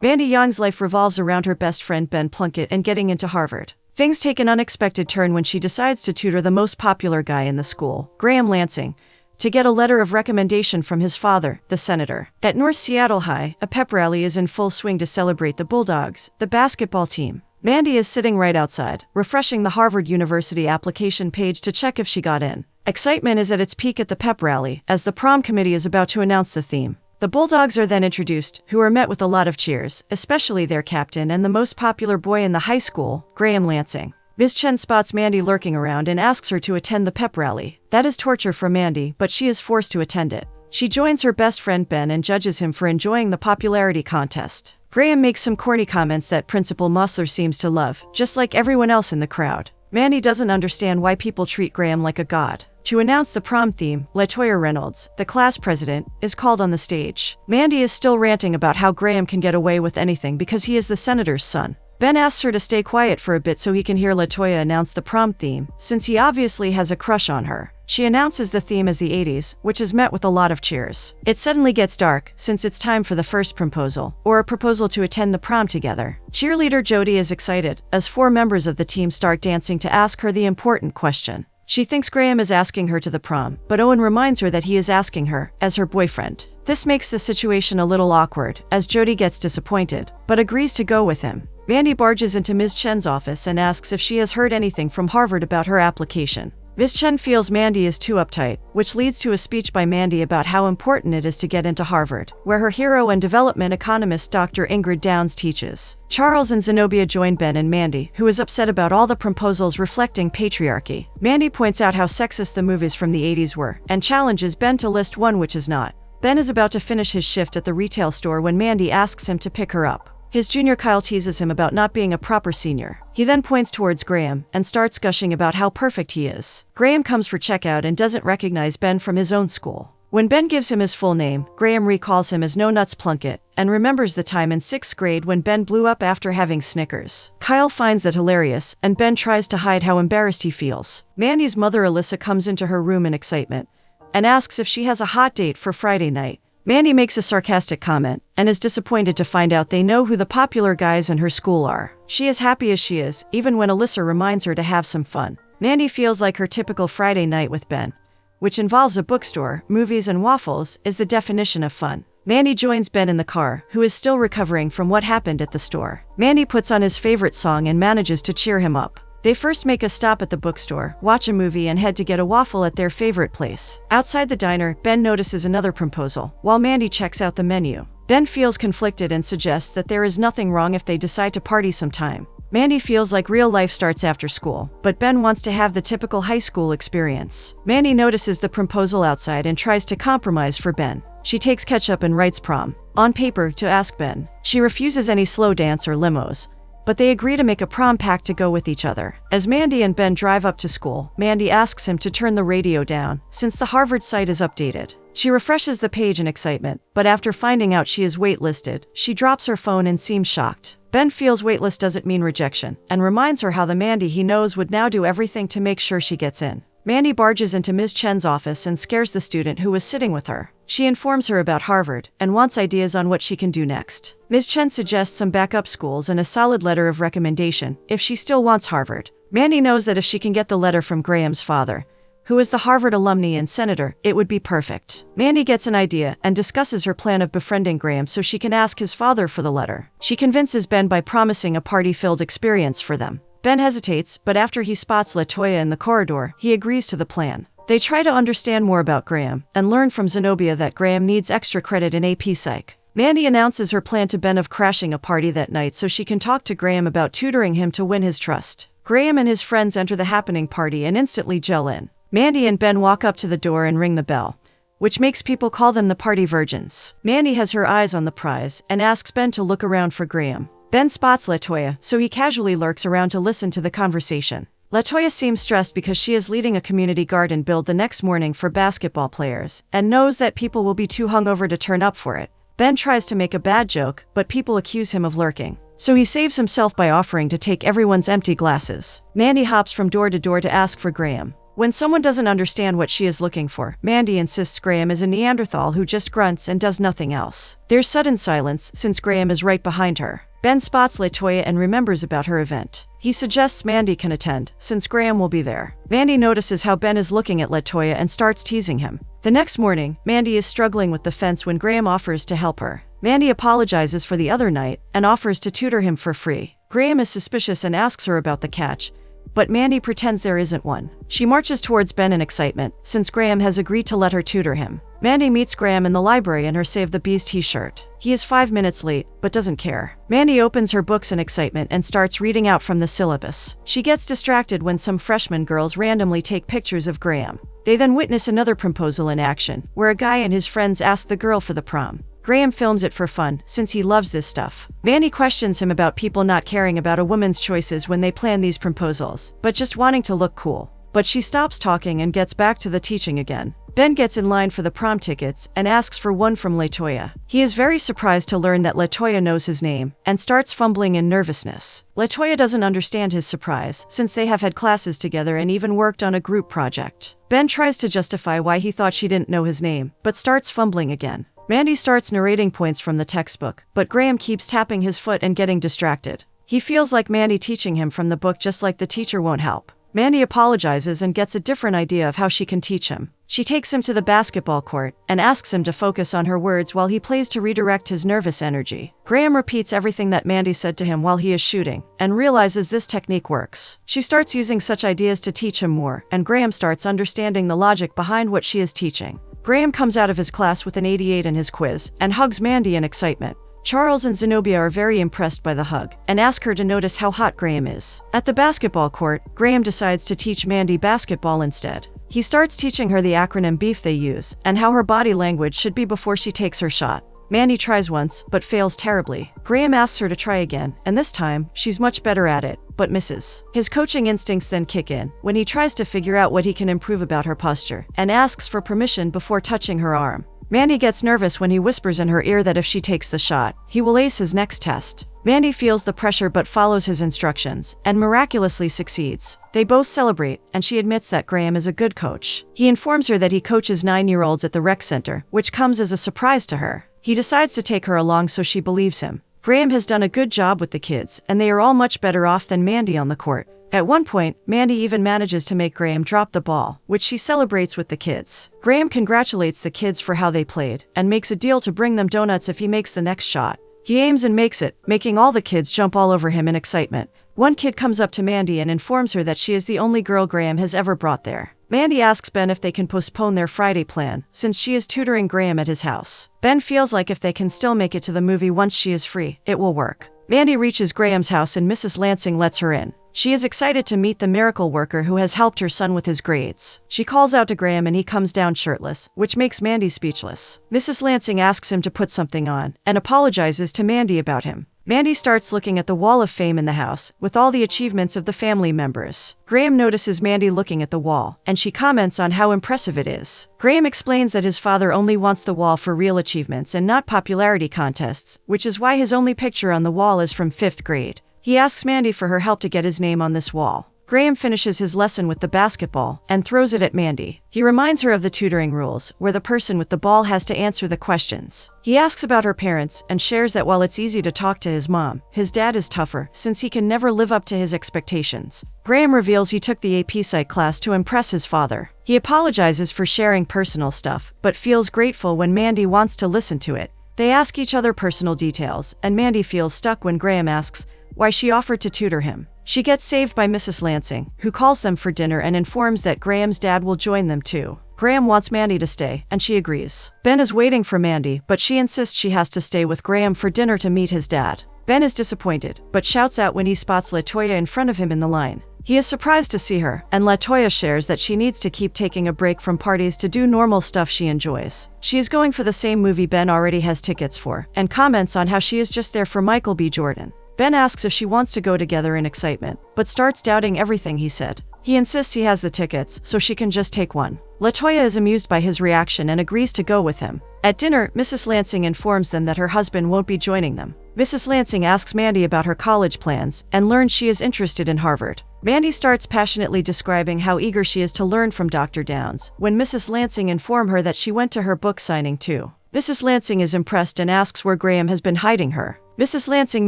Mandy Young's life revolves around her best friend Ben Plunkett and getting into Harvard. Things take an unexpected turn when she decides to tutor the most popular guy in the school, Graham Lansing, to get a letter of recommendation from his father, the senator. At North Seattle High, a pep rally is in full swing to celebrate the Bulldogs, the basketball team. Mandy is sitting right outside, refreshing the Harvard University application page to check if she got in. Excitement is at its peak at the pep rally, as the prom committee is about to announce the theme. The Bulldogs are then introduced, who are met with a lot of cheers, especially their captain and the most popular boy in the high school, Graham Lansing. Ms. Chen spots Mandy lurking around and asks her to attend the pep rally. That is torture for Mandy, but she is forced to attend it. She joins her best friend Ben and judges him for enjoying the popularity contest. Graham makes some corny comments that Principal Mossler seems to love, just like everyone else in the crowd. Mandy doesn't understand why people treat Graham like a god. To announce the prom theme, LaToya Reynolds, the class president, is called on the stage. Mandy is still ranting about how Graham can get away with anything because he is the senator's son. Ben asks her to stay quiet for a bit so he can hear LaToya announce the prom theme, since he obviously has a crush on her. She announces the theme as the 80s, which is met with a lot of cheers. It suddenly gets dark, since it's time for the first promposal, or a proposal to attend the prom together. Cheerleader Jody is excited, as 4 members of the team start dancing to ask her the important question. She thinks Graham is asking her to the prom, but Owen reminds her that he is asking her, as her boyfriend. This makes the situation a little awkward, as Jody gets disappointed, but agrees to go with him. Mandy barges into Ms. Chen's office and asks if she has heard anything from Harvard about her application. Ms. Chen feels Mandy is too uptight, which leads to a speech by Mandy about how important it is to get into Harvard, where her hero and development economist Dr. Ingrid Downs teaches. Charles and Zenobia join Ben and Mandy, who is upset about all the proposals reflecting patriarchy. Mandy points out how sexist the movies from the 80s were, and challenges Ben to list one which is not. Ben is about to finish his shift at the retail store when Mandy asks him to pick her up. His junior Kyle teases him about not being a proper senior. He then points towards Graham and starts gushing about how perfect he is. Graham comes for checkout and doesn't recognize Ben from his own school. When Ben gives him his full name, Graham recalls him as No Nuts Plunkett and remembers the time in 6th grade when Ben blew up after having Snickers. Kyle finds that hilarious, and Ben tries to hide how embarrassed he feels. Mandy's mother Alyssa comes into her room in excitement and asks if she has a hot date for Friday night. Mandy makes a sarcastic comment, and is disappointed to find out they know who the popular guys in her school are. She is happy as she is, even when Alyssa reminds her to have some fun. Mandy feels like her typical Friday night with Ben, which involves a bookstore, movies, and waffles, is the definition of fun. Mandy joins Ben in the car, who is still recovering from what happened at the store. Mandy puts on his favorite song and manages to cheer him up. They first make a stop at the bookstore, watch a movie, and head to get a waffle at their favorite place. Outside the diner, Ben notices another proposal, while Mandy checks out the menu. Ben feels conflicted and suggests that there is nothing wrong if they decide to party sometime. Mandy feels like real life starts after school, but Ben wants to have the typical high school experience. Mandy notices the proposal outside and tries to compromise for Ben. She takes ketchup and writes prom on paper to ask Ben. She refuses any slow dance or limos, but they agree to make a prom pact to go with each other. As Mandy and Ben drive up to school, Mandy asks him to turn the radio down, since the Harvard site is updated. She refreshes the page in excitement, but after finding out she is waitlisted, she drops her phone and seems shocked. Ben feels waitlist doesn't mean rejection, and reminds her how the Mandy he knows would now do everything to make sure she gets in. Mandy barges into Ms. Chen's office and scares the student who was sitting with her. She informs her about Harvard and wants ideas on what she can do next. Ms. Chen suggests some backup schools and a solid letter of recommendation if she still wants Harvard. Mandy knows that if she can get the letter from Graham's father, who is the Harvard alumni and senator, it would be perfect. Mandy gets an idea and discusses her plan of befriending Graham so she can ask his father for the letter. She convinces Ben by promising a party-filled experience for them. Ben hesitates, but after he spots LaToya in the corridor, he agrees to the plan. They try to understand more about Graham, and learn from Zenobia that Graham needs extra credit in AP Psych. Mandy announces her plan to Ben of crashing a party that night so she can talk to Graham about tutoring him to win his trust. Graham and his friends enter the happening party and instantly gel in. Mandy and Ben walk up to the door and ring the bell, which makes people call them the party virgins. Mandy has her eyes on the prize, and asks Ben to look around for Graham. Ben spots LaToya, so he casually lurks around to listen to the conversation. LaToya seems stressed because she is leading a community garden build the next morning for basketball players, and knows that people will be too hungover to turn up for it. Ben tries to make a bad joke, but people accuse him of lurking, so he saves himself by offering to take everyone's empty glasses. Mandy hops from door to ask for Graham. When someone doesn't understand what she is looking for, Mandy insists Graham is a Neanderthal who just grunts and does nothing else. There's sudden silence since Graham is right behind her. Ben spots LaToya and remembers about her event. He suggests Mandy can attend, since Graham will be there. Mandy notices how Ben is looking at LaToya and starts teasing him. The next morning, Mandy is struggling with the fence when Graham offers to help her. Mandy apologizes for the other night and offers to tutor him for free. Graham is suspicious and asks her about the catch, but Mandy pretends there isn't one. She marches towards Ben in excitement, since Graham has agreed to let her tutor him. Mandy meets Graham in the library in her Save the Bees t-shirt. He is 5 minutes late, but doesn't care. Mandy opens her books in excitement and starts reading out from the syllabus. She gets distracted when some freshman girls randomly take pictures of Graham. They then witness another proposal in action, where a guy and his friends ask the girl for the prom. Graham films it for fun, since he loves this stuff. Mandy questions him about people not caring about a woman's choices when they plan these proposals, but just wanting to look cool. But she stops talking and gets back to the teaching again. Ben gets in line for the prom tickets and asks for one from LaToya. He is very surprised to learn that LaToya knows his name and starts fumbling in nervousness. LaToya doesn't understand his surprise, since they have had classes together and even worked on a group project. Ben tries to justify why he thought she didn't know his name, but starts fumbling again. Mandy starts narrating points from the textbook, but Graham keeps tapping his foot and getting distracted. He feels like Mandy teaching him from the book just like the teacher won't help. Mandy apologizes and gets a different idea of how she can teach him. She takes him to the basketball court and asks him to focus on her words while he plays to redirect his nervous energy. Graham repeats everything that Mandy said to him while he is shooting and realizes this technique works. She starts using such ideas to teach him more, and Graham starts understanding the logic behind what she is teaching. Graham comes out of his class with an 88 in his quiz and hugs Mandy in excitement. Charles and Zenobia are very impressed by the hug and ask her to notice how hot Graham is. At the basketball court, Graham decides to teach Mandy basketball instead. He starts teaching her the acronym BEEF they use and how her body language should be before she takes her shot. Mandy tries once, but fails terribly. Graham asks her to try again, and this time, she's much better at it, but misses. His coaching instincts then kick in when he tries to figure out what he can improve about her posture and asks for permission before touching her arm. Mandy gets nervous when he whispers in her ear that if she takes the shot, he will ace his next test. Mandy feels the pressure but follows his instructions and miraculously succeeds. They both celebrate, and she admits that Graham is a good coach. He informs her that he coaches 9-year-olds at the rec center, which comes as a surprise to her. He decides to take her along so she believes him. Graham has done a good job with the kids, and they are all much better off than Mandy on the court. At one point, Mandy even manages to make Graham drop the ball, which she celebrates with the kids. Graham congratulates the kids for how they played, and makes a deal to bring them donuts if he makes the next shot. He aims and makes it, making all the kids jump all over him in excitement. One kid comes up to Mandy and informs her that she is the only girl Graham has ever brought there. Mandy asks Ben if they can postpone their Friday plan, since she is tutoring Graham at his house. Ben feels like if they can still make it to the movie once she is free, it will work. Mandy reaches Graham's house and Mrs. Lansing lets her in. She is excited to meet the miracle worker who has helped her son with his grades. She calls out to Graham and he comes down shirtless, which makes Mandy speechless. Mrs. Lansing asks him to put something on and apologizes to Mandy about him. Mandy starts looking at the wall of fame in the house, with all the achievements of the family members. Graham notices Mandy looking at the wall, and she comments on how impressive it is. Graham explains that his father only wants the wall for real achievements and not popularity contests, which is why his only picture on the wall is from 5th grade. He asks Mandy for her help to get his name on this wall. Graham finishes his lesson with the basketball and throws it at Mandy. He reminds her of the tutoring rules, where the person with the ball has to answer the questions. He asks about her parents and shares that while it's easy to talk to his mom, his dad is tougher since he can never live up to his expectations. Graham reveals he took the AP Psych class to impress his father. He apologizes for sharing personal stuff, but feels grateful when Mandy wants to listen to it. They ask each other personal details, and Mandy feels stuck when Graham asks why she offered to tutor him. She gets saved by Mrs. Lansing, who calls them for dinner and informs that Graham's dad will join them too. Graham wants Mandy to stay, and she agrees. Ben is waiting for Mandy, but she insists she has to stay with Graham for dinner to meet his dad. Ben is disappointed, but shouts out when he spots LaToya in front of him in the line. He is surprised to see her, and LaToya shares that she needs to keep taking a break from parties to do normal stuff she enjoys. She is going for the same movie Ben already has tickets for, and comments on how she is just there for Michael B. Jordan. Ben asks if she wants to go together in excitement, but starts doubting everything he said. He insists he has the tickets, so she can just take one. LaToya is amused by his reaction and agrees to go with him. At dinner, Mrs. Lansing informs them that her husband won't be joining them. Mrs. Lansing asks Mandy about her college plans and learns she is interested in Harvard. Mandy starts passionately describing how eager she is to learn from Dr. Downs when Mrs. Lansing informs her that she went to her book signing too. Mrs. Lansing is impressed and asks where Graham has been hiding her. Mrs. Lansing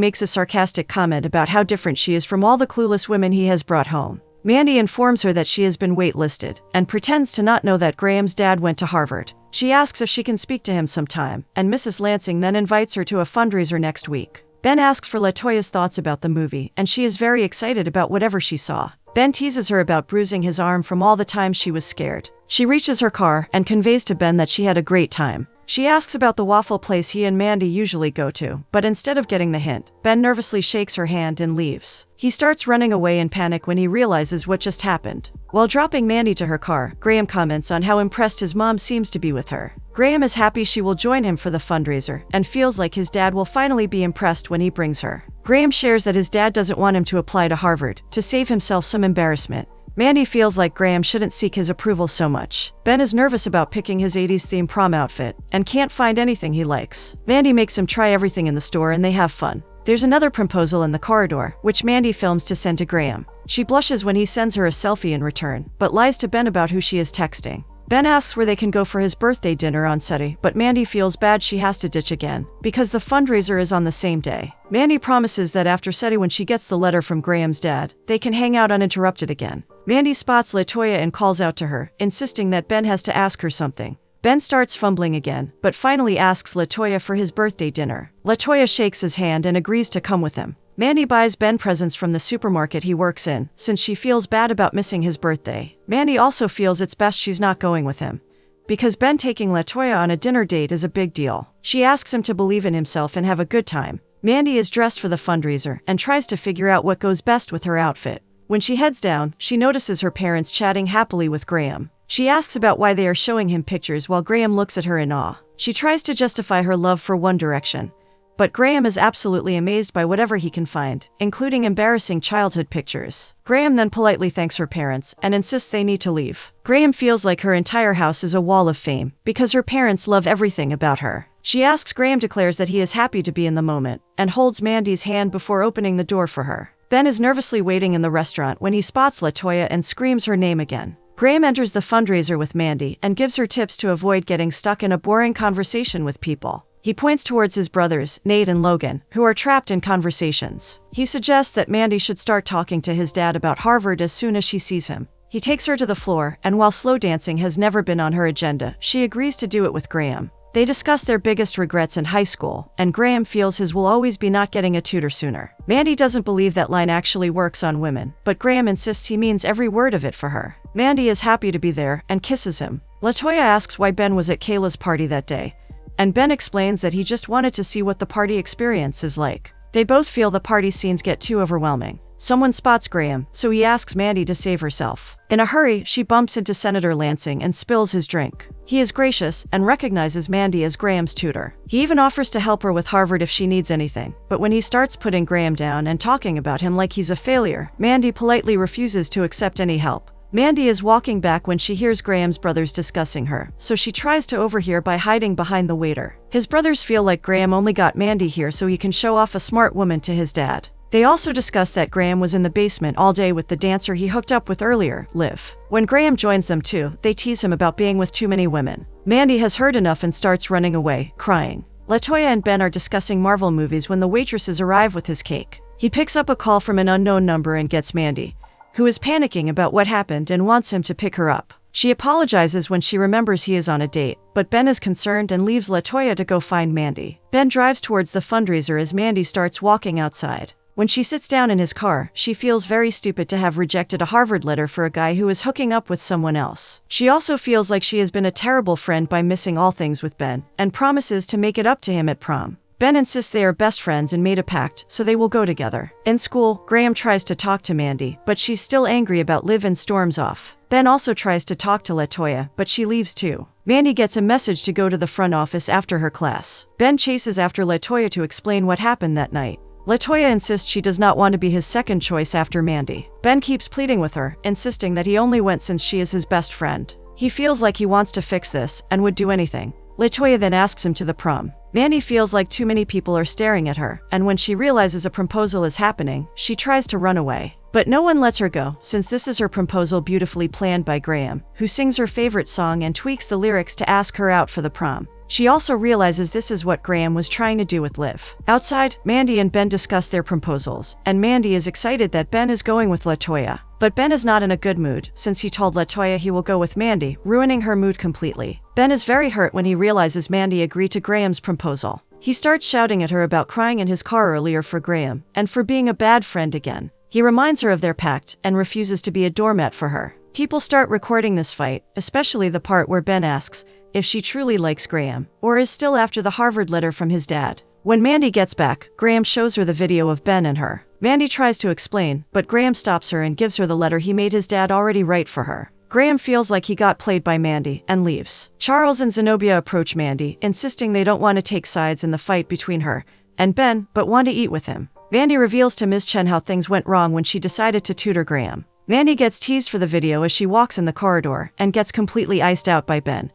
makes a sarcastic comment about how different she is from all the clueless women he has brought home. Mandy informs her that she has been waitlisted and pretends to not know that Graham's dad went to Harvard. She asks if she can speak to him sometime, and Mrs. Lansing then invites her to a fundraiser next week. Ben asks for LaToya's thoughts about the movie, and she is very excited about whatever she saw. Ben teases her about bruising his arm from all the times she was scared. She reaches her car and conveys to Ben that she had a great time. She asks about the waffle place he and Mandy usually go to, but instead of getting the hint, Ben nervously shakes her hand and leaves. He starts running away in panic when he realizes what just happened. While dropping Mandy to her car, Graham comments on how impressed his mom seems to be with her. Graham is happy she will join him for the fundraiser and feels like his dad will finally be impressed when he brings her. Graham shares that his dad doesn't want him to apply to Harvard to save himself some embarrassment. Mandy feels like Graham shouldn't seek his approval so much. Ben is nervous about picking his 80s theme prom outfit and can't find anything he likes. Mandy makes him try everything in the store and they have fun. There's another proposal in the corridor, which Mandy films to send to Graham. She blushes when he sends her a selfie in return, but lies to Ben about who she is texting. Ben asks where they can go for his birthday dinner on Saturday, but Mandy feels bad she has to ditch again, because the fundraiser is on the same day. Mandy promises that after Saturday when she gets the letter from Graham's dad, they can hang out uninterrupted again. Mandy spots LaToya and calls out to her, insisting that Ben has to ask her something. Ben starts fumbling again, but finally asks LaToya for his birthday dinner. LaToya shakes his hand and agrees to come with him. Mandy buys Ben presents from the supermarket he works in, since she feels bad about missing his birthday. Mandy also feels it's best she's not going with him, because Ben taking LaToya on a dinner date is a big deal. She asks him to believe in himself and have a good time. Mandy is dressed for the fundraiser and tries to figure out what goes best with her outfit. When she heads down, she notices her parents chatting happily with Graham. She asks about why they are showing him pictures while Graham looks at her in awe. She tries to justify her love for One Direction, but Graham is absolutely amazed by whatever he can find, including embarrassing childhood pictures. Graham then politely thanks her parents and insists they need to leave. Graham feels like her entire house is a wall of fame, because her parents love everything about her. She asks Graham declares that he is happy to be in the moment, and holds Mandy's hand before opening the door for her. Ben is nervously waiting in the restaurant when he spots LaToya and screams her name again. Graham enters the fundraiser with Mandy and gives her tips to avoid getting stuck in a boring conversation with people. He points towards his brothers, Nate and Logan, who are trapped in conversations. He suggests that Mandy should start talking to his dad about Harvard as soon as she sees him. He takes her to the floor, and while slow dancing has never been on her agenda, she agrees to do it with Graham. They discuss their biggest regrets in high school, and Graham feels his will always be not getting a tutor sooner. Mandy doesn't believe that line actually works on women, but Graham insists he means every word of it for her. Mandy is happy to be there and kisses him. LaToya asks why Ben was at Kayla's party that day, and Ben explains that he just wanted to see what the party experience is like. They both feel the party scenes get too overwhelming. Someone spots Graham, so he asks Mandy to save herself. In a hurry, she bumps into Senator Lansing and spills his drink. He is gracious and recognizes Mandy as Graham's tutor. He even offers to help her with Harvard if she needs anything. But when he starts putting Graham down and talking about him like he's a failure, Mandy politely refuses to accept any help. Mandy is walking back when she hears Graham's brothers discussing her, so she tries to overhear by hiding behind the waiter. His brothers feel like Graham only got Mandy here so he can show off a smart woman to his dad. They also discuss that Graham was in the basement all day with the dancer he hooked up with earlier, Liv. When Graham joins them too, they tease him about being with too many women. Mandy has heard enough and starts running away, crying. LaToya and Ben are discussing Marvel movies when the waitresses arrive with his cake. He picks up a call from an unknown number and gets Mandy, who is panicking about what happened and wants him to pick her up. She apologizes when she remembers he is on a date, but Ben is concerned and leaves LaToya to go find Mandy. Ben drives towards the fundraiser as Mandy starts walking outside. When she sits down in his car, she feels very stupid to have rejected a Harvard letter for a guy who is hooking up with someone else. She also feels like she has been a terrible friend by missing all things with Ben, and promises to make it up to him at prom. Ben insists they are best friends and made a pact, so they will go together. In school, Graham tries to talk to Mandy, but she's still angry about Liv and storms off. Ben also tries to talk to LaToya, but she leaves too. Mandy gets a message to go to the front office after her class. Ben chases after LaToya to explain what happened that night. LaToya insists she does not want to be his second choice after Mandy. Ben keeps pleading with her, insisting that he only went since she is his best friend. He feels like he wants to fix this and would do anything. LaToya then asks him to the prom. Mandy feels like too many people are staring at her, and when she realizes a proposal is happening, she tries to run away. But no one lets her go, since this is her proposal beautifully planned by Graham, who sings her favorite song and tweaks the lyrics to ask her out for the prom. She also realizes this is what Graham was trying to do with Liv. Outside, Mandy and Ben discuss their proposals, and Mandy is excited that Ben is going with LaToya. But Ben is not in a good mood, since he told LaToya he will go with Mandy, ruining her mood completely. Ben is very hurt when he realizes Mandy agreed to Graham's proposal. He starts shouting at her about crying in his car earlier for Graham, and for being a bad friend again. He reminds her of their pact, and refuses to be a doormat for her. People start recording this fight, especially the part where Ben asks if she truly likes Graham, or is still after the Harvard letter from his dad. When Mandy gets back, Graham shows her the video of Ben and her. Mandy tries to explain, but Graham stops her and gives her the letter he made his dad already write for her. Graham feels like he got played by Mandy, and leaves. Charles and Zenobia approach Mandy, insisting they don't want to take sides in the fight between her and Ben, but want to eat with him. Mandy reveals to Ms. Chen how things went wrong when she decided to tutor Graham. Mandy gets teased for the video as she walks in the corridor, and gets completely iced out by Ben,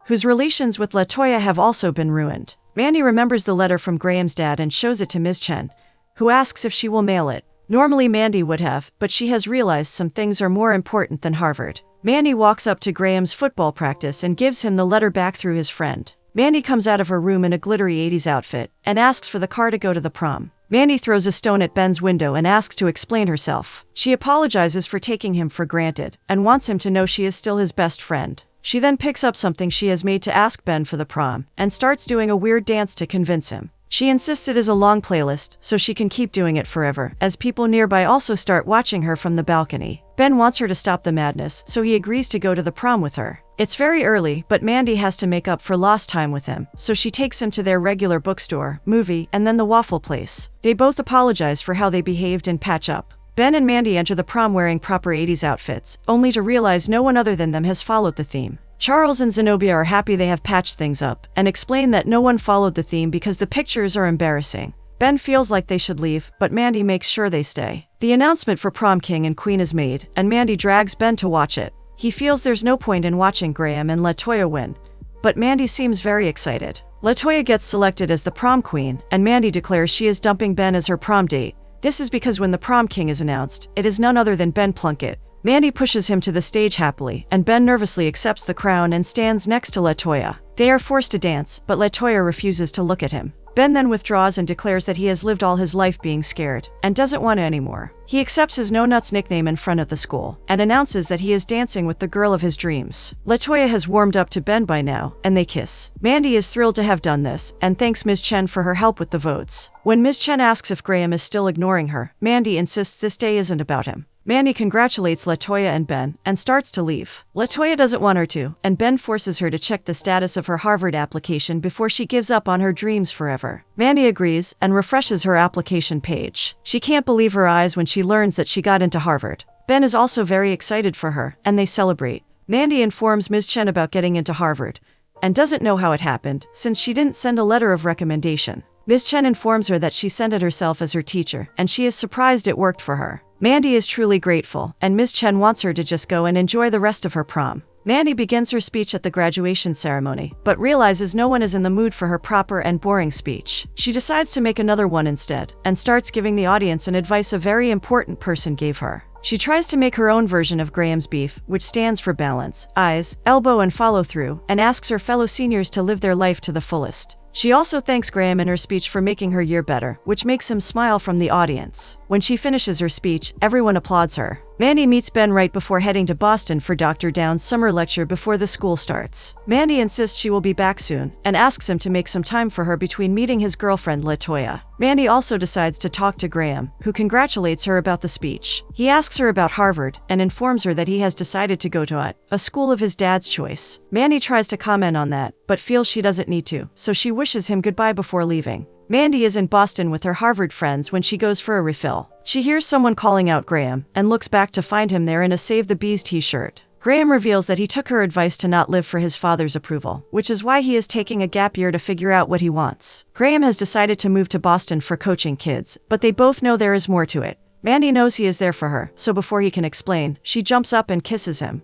whose relations with LaToya have also been ruined. Mandy remembers the letter from Graham's dad and shows it to Ms. Chen, who asks if she will mail it. Normally Mandy would have, but she has realized some things are more important than Harvard. Mandy walks up to Graham's football practice and gives him the letter back through his friend. Mandy comes out of her room in a glittery 80s outfit, and asks for the car to go to the prom. Mandy throws a stone at Ben's window and asks to explain herself. She apologizes for taking him for granted, and wants him to know she is still his best friend. She then picks up something she has made to ask Ben for the prom, and starts doing a weird dance to convince him. She insists it is a long playlist, so she can keep doing it forever, as people nearby also start watching her from the balcony. Ben wants her to stop the madness, so he agrees to go to the prom with her. It's very early, but Mandy has to make up for lost time with him, so she takes him to their regular bookstore, movie, and then the waffle place. They both apologize for how they behaved and patch up. Ben and Mandy enter the prom wearing proper 80s outfits, only to realize no one other than them has followed the theme. Charles and Zenobia are happy they have patched things up, and explain that no one followed the theme because the pictures are embarrassing. Ben feels like they should leave, but Mandy makes sure they stay. The announcement for prom king and queen is made, and Mandy drags Ben to watch it. He feels there's no point in watching Graham and LaToya win, but Mandy seems very excited. LaToya gets selected as the prom queen, and Mandy declares she is dumping Ben as her prom date. This is because when the prom king is announced, it is none other than Ben Plunkett. Mandy pushes him to the stage happily, and Ben nervously accepts the crown and stands next to LaToya. They are forced to dance, but LaToya refuses to look at him. Ben then withdraws and declares that he has lived all his life being scared, and doesn't want to anymore. He accepts his no-nuts nickname in front of the school, and announces that he is dancing with the girl of his dreams. LaToya has warmed up to Ben by now, and they kiss. Mandy is thrilled to have done this, and thanks Ms. Chen for her help with the votes. When Ms. Chen asks if Graham is still ignoring her, Mandy insists this day isn't about him. Mandy congratulates LaToya and Ben, and starts to leave. LaToya doesn't want her to, and Ben forces her to check the status of her Harvard application before she gives up on her dreams forever. Mandy agrees, and refreshes her application page. She can't believe her eyes when she learns that she got into Harvard. Ben is also very excited for her, and they celebrate. Mandy informs Ms. Chen about getting into Harvard, and doesn't know how it happened, since she didn't send a letter of recommendation. Ms. Chen informs her that she sent it herself as her teacher, and she is surprised it worked for her. Mandy is truly grateful, and Ms. Chen wants her to just go and enjoy the rest of her prom. Mandy begins her speech at the graduation ceremony, but realizes no one is in the mood for her proper and boring speech. She decides to make another one instead, and starts giving the audience an advice a very important person gave her. She tries to make her own version of Graham's beef, which stands for balance, eyes, elbow, and follow through, and asks her fellow seniors to live their life to the fullest. She also thanks Graham in her speech for making her year better, which makes him smile from the audience. When she finishes her speech, everyone applauds her. Mandy meets Ben right before heading to Boston for Dr. Down's summer lecture before the school starts. Mandy insists she will be back soon, and asks him to make some time for her between meeting his girlfriend LaToya. Mandy also decides to talk to Graham, who congratulates her about the speech. He asks her about Harvard, and informs her that he has decided to go to a school of his dad's choice. Mandy tries to comment on that, but feels she doesn't need to, so she wishes him goodbye before leaving. Mandy is in Boston with her Harvard friends when she goes for a refill. She hears someone calling out Graham, and looks back to find him there in a Save the Bees t-shirt. Graham reveals that he took her advice to not live for his father's approval, which is why he is taking a gap year to figure out what he wants. Graham has decided to move to Boston for coaching kids, but they both know there is more to it. Mandy knows he is there for her, so before he can explain, she jumps up and kisses him.